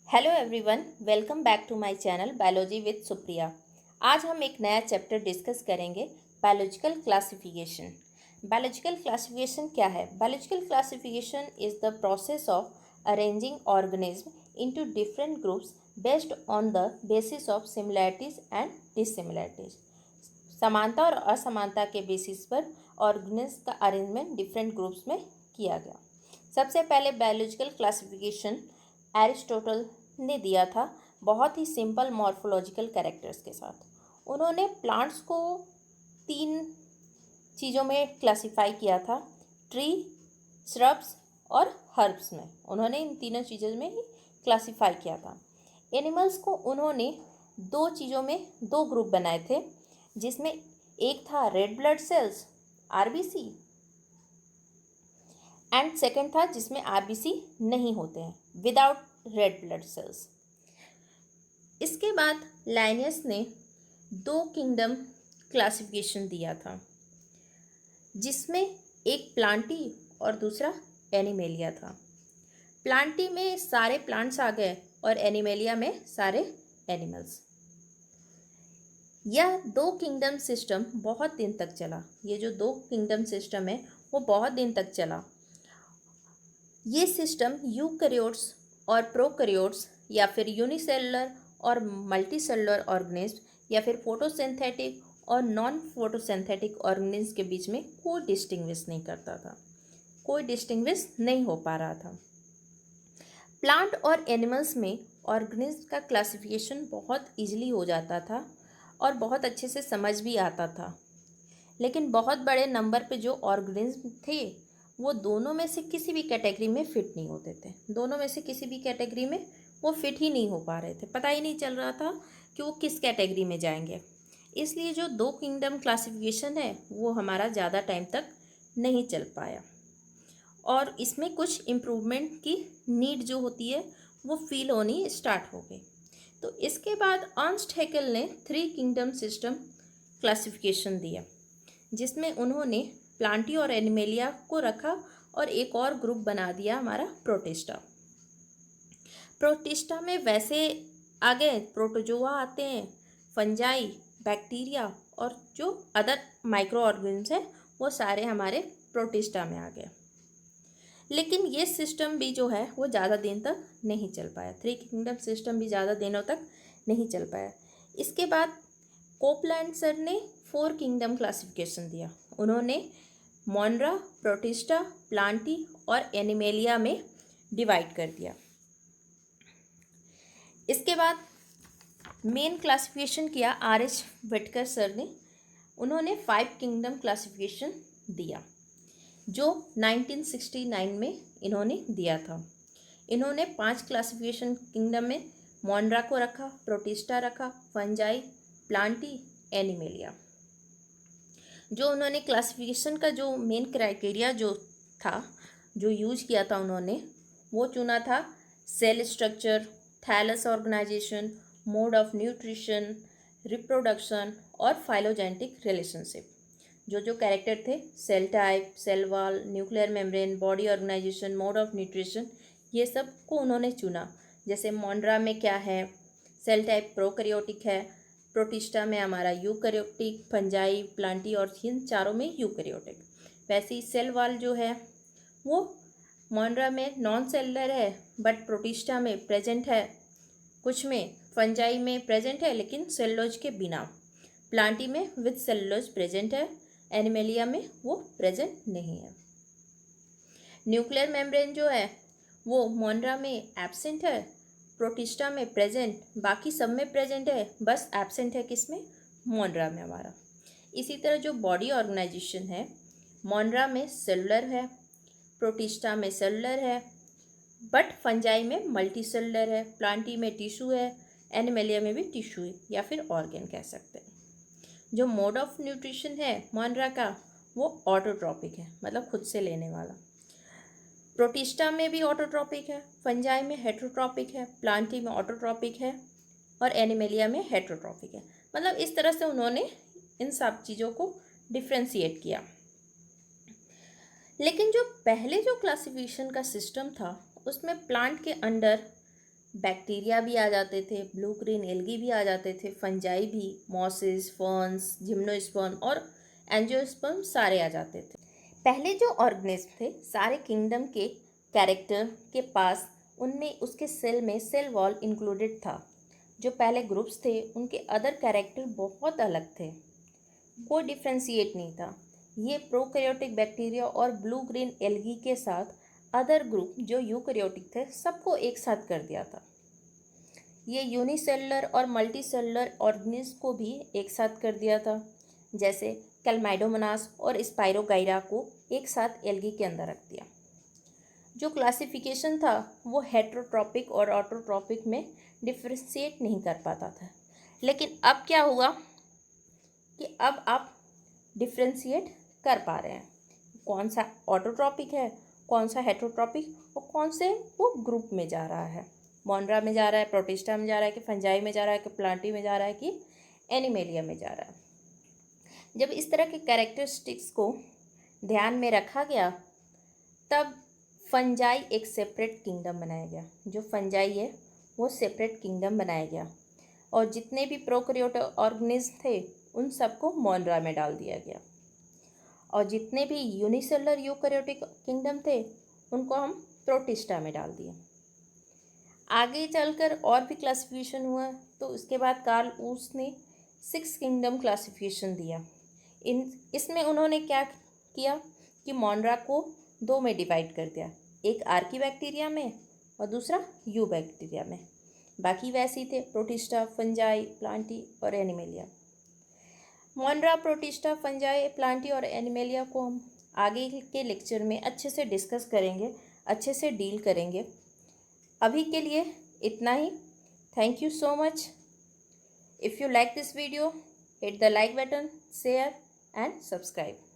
Hello everyone, welcome back to my channel biology with Supriya. आज हम एक नया चैप्टर डिस्कस करेंगे, बायोलॉजिकल क्लासिफिकेशन। बायोलॉजिकल क्लासिफिकेशन क्या है? Biological classification is the process of arranging organisms into different groups based on the basis of similarities and dissimilarities. समानता और असमानता के बेसिस पर ऑर्गेनिज्म का अरेंजमेंट डिफरेंट ग्रुप्स में किया गया। सबसे पहले बायोलॉजिकल क्लासिफिकेशन एरिस्टोटल ने दिया था, बहुत ही सिंपल मॉर्फोलॉजिकल कैरेक्टर्स के साथ। उन्होंने प्लांट्स को 3 चीज़ों में क्लासिफाई किया था, ट्री, श्रब्स और हर्ब्स में। उन्होंने इन तीनों चीज़ों में ही क्लासिफाई किया था। एनिमल्स को उन्होंने 2 चीज़ों में 2 ग्रुप बनाए थे, जिसमें एक था red blood cells RBC and second था जिसमें आरबीसी नहीं होते हैं, विदाउट रेड ब्लड सेल्स। इसके बाद लाइनियस ने 2 किंगडम क्लासिफिकेशन दिया था, जिसमें एक प्लांटी और दूसरा एनिमेलिया था। प्लांटी में सारे प्लांट्स आ गए और एनिमेलिया में सारे एनिमल्स। यह 2 किंगडम सिस्टम बहुत दिन तक चला। ये जो 2 किंगडम सिस्टम है वो बहुत दिन तक चला। ये सिस्टम यूकैरियोट्स और प्रोकैरियोट्स या फिर यूनिसेलुलर और मल्टीसेलुलर ऑर्गेनिज्म या फिर फोटोसिंथेटिक और नॉन फोटोसिंथेटिक ऑर्गेनिज्म के बीच में कोई डिस्टिंग्विश नहीं करता था, कोई डिस्टिंग्विश नहीं हो पा रहा था। प्लांट और एनिमल्स में ऑर्गेनिज्म का क्लासिफिकेशन बहुत इजीली हो जाता था और बहुत अच्छे से समझ भी आता था। लेकिन बहुत बड़े नंबर पे जो ऑर्गेनिज्म थे वो दोनों में से किसी भी कैटेगरी में फिट नहीं होते थे। दोनों में से किसी भी कैटेगरी में वो फिट ही नहीं हो पा रहे थे। पता ही नहीं चल रहा था कि वो किस कैटेगरी में जाएंगे। इसलिए जो 2 किंगडम क्लासिफिकेशन है वो हमारा ज़्यादा टाइम तक नहीं चल पाया और इसमें कुछ इम्प्रूवमेंट की नीड जो होती है वो फील होनी स्टार्ट हो गई। तो इसके बाद अर्नस्ट हैकेल ने 3 किंगडम सिस्टम क्लासिफिकेशन दिया, जिसमें उन्होंने प्लांटी और एनिमेलिया को रखा और एक और ग्रुप बना दिया हमारा प्रोटिस्टा। प्रोटिस्टा में वैसे आगे प्रोटोजोआ आते हैं, फंजाई, बैक्टीरिया और जो अदर माइक्रो ऑर्गेनिज्म हैं वो सारे हमारे प्रोटिस्टा में आ गए। लेकिन ये सिस्टम भी जो है वो ज़्यादा दिन तक नहीं चल पाया। 3 किंगडम सिस्टम भी ज़्यादा दिनों तक नहीं चल पाया। इसके बाद कोपलैंड सर ने 4 किंगडम क्लासिफिकेशन दिया। उन्होंने मोनरा, प्रोटिस्टा, प्लांटी और एनिमेलिया में डिवाइड कर दिया। इसके बाद मेन क्लासिफिकेशन किया आर.एच. व्हिटकर सर ने। उन्होंने 5 किंगडम क्लासिफिकेशन दिया, जो 1969 में इन्होंने दिया था। इन्होंने 5 क्लासिफिकेशन किंगडम में मोनरा को रखा, प्रोटिस्टा रखा, फंजाई, प्लांटी, एनिमेलिया। जो उन्होंने क्लासिफिकेशन का जो मेन क्राइटेरिया जो था, जो यूज किया था उन्होंने, वो चुना था cell structure, thallus organisation, mode of nutrition, reproduction और फाइलोजेनेटिक रिलेशनशिप। जो जो कैरेक्टर थे, cell type, cell wall, nuclear membrane, body organisation, mode of nutrition, ये सब को उन्होंने चुना। जैसे मोनरा में क्या है, सेल टाइप प्रोकैरियोटिक है, प्रोटिस्टा में हमारा यूकैरियोटिक, फंजाई, प्लांटी और इन चारों में यूकैरियोटिक। वैसे ही सेल वॉल जो है वो मोनरा में नॉन सेलुलर है बट प्रोटिस्टा में प्रेजेंट है, कुछ में फंजाई में प्रेजेंट है लेकिन सेलुलोज के बिना, प्लांटी में विद सेलुलोज प्रेजेंट है, एनिमेलिया में वो प्रेजेंट नहीं है। न्यूक्लियर मेम्ब्रेन जो है वो मोनरा में एब्सेंट है, प्रोटिस्टा में प्रेजेंट, बाकी सब में प्रेजेंट है, बस एब्सेंट है किसमें, मोनरा में हमारा। इसी तरह जो बॉडी ऑर्गेनाइजेशन है, मोनरा में सेलुलर है, प्रोटिस्टा में सेलुलर है, बट फंजाई में मल्टी सेलुलर है, प्लांटी में टिश्यू है, एनिमेलिया में भी टिश्यू है या फिर ऑर्गेन कह सकते हैं। जो मोड ऑफ न्यूट्रिशन है मोनरा का वो ऑटोट्रॉपिक है, मतलब खुद से लेने वाला। प्रोटिस्टा में भी ऑटोट्रॉपिक है, फंजाई में हेट्रोट्रॉपिक है, प्लांटी में ऑटोट्रॉपिक है और एनिमेलिया में हेट्रोट्रॉपिक है। मतलब इस तरह से उन्होंने इन सब चीज़ों को डिफ्रेंशिएट किया। लेकिन जो पहले जो क्लासिफिकेशन का सिस्टम था उसमें प्लांट के अंडर बैक्टीरिया भी आ जाते थे, ब्लू ग्रीन एल्गी भी आ जाते थे, फंजाई भी, मॉसेस, फर्न्स, जिम्नोस्पर्म और एंजियोस्पर्म सारे आ जाते थे। पहले जो ऑर्गेनिज्म थे सारे किंगडम के कैरेक्टर के पास उनमें उसके सेल में सेल वॉल इंक्लूडेड था। जो पहले ग्रुप्स थे उनके अदर कैरेक्टर बहुत अलग थे, कोई डिफ्रेंशिएट नहीं था। ये प्रोकैरियोटिक बैक्टीरिया और ब्लू ग्रीन एल्गी के साथ अदर ग्रुप जो यूकैरियोटिक थे सबको एक साथ कर दिया था। ये यूनिसेलुलर और मल्टीसेलुलर ऑर्गेनिज्म को भी एक साथ कर दिया था, जैसे कैलमाइडोमोनास और स्पाइरोगाइरा को एक साथ एल्गी के अंदर रख दिया। जो क्लासिफिकेशन था वो हेट्रोट्रॉपिक और ऑटोट्रॉपिक में डिफ्रेंशिएट नहीं कर पाता था, लेकिन अब क्या हुआ कि अब आप डिफ्रेंशिएट कर पा रहे हैं कौन सा ऑटोट्रॉपिक है, कौन सा हेट्रोट्रॉपिक और कौन से वो ग्रुप में जा रहा है, मोनरा में जा रहा है, प्रोटिस्टा में जा रहा है कि फंजाई में जा रहा है कि प्लांटी में जा रहा है कि एनिमेलिया में जा रहा है। जब इस तरह के कैरेक्टरिस्टिक्स को ध्यान में रखा गया तब फंजाई एक सेपरेट किंगडम बनाया गया। जो फंजाई है वो सेपरेट किंगडम बनाया गया और जितने भी प्रोकैरियोटिक ऑर्गेनिज्म थे उन सबको मोनरा में डाल दिया गया और जितने भी यूनिसेलुलर यूकैरियोटिक किंगडम थे उनको हम प्रोटिस्टा में डाल दिए। आगे चलकर और भी क्लासिफिकेशन हुआ तो उसके बाद कार्ल ऊस ने 6 किंगडम क्लासिफिकेशन दिया। इसमें उन्होंने क्या किया कि मोनरा को 2 में डिवाइड कर दिया, एक आर्की बैक्टीरिया में और दूसरा यू बैक्टीरिया में। बाकी वैसे ही थे, प्रोटिस्टा, फंजाई, प्लांटी और एनिमेलिया। मोनरा, प्रोटिस्टा, फंजाई, प्लांटी और एनिमेलिया को हम आगे के लेक्चर में अच्छे से डिस्कस करेंगे, अच्छे से डील करेंगे। अभी के लिए इतना ही। Thank you so much. If you like this video, hit the like button, share and subscribe.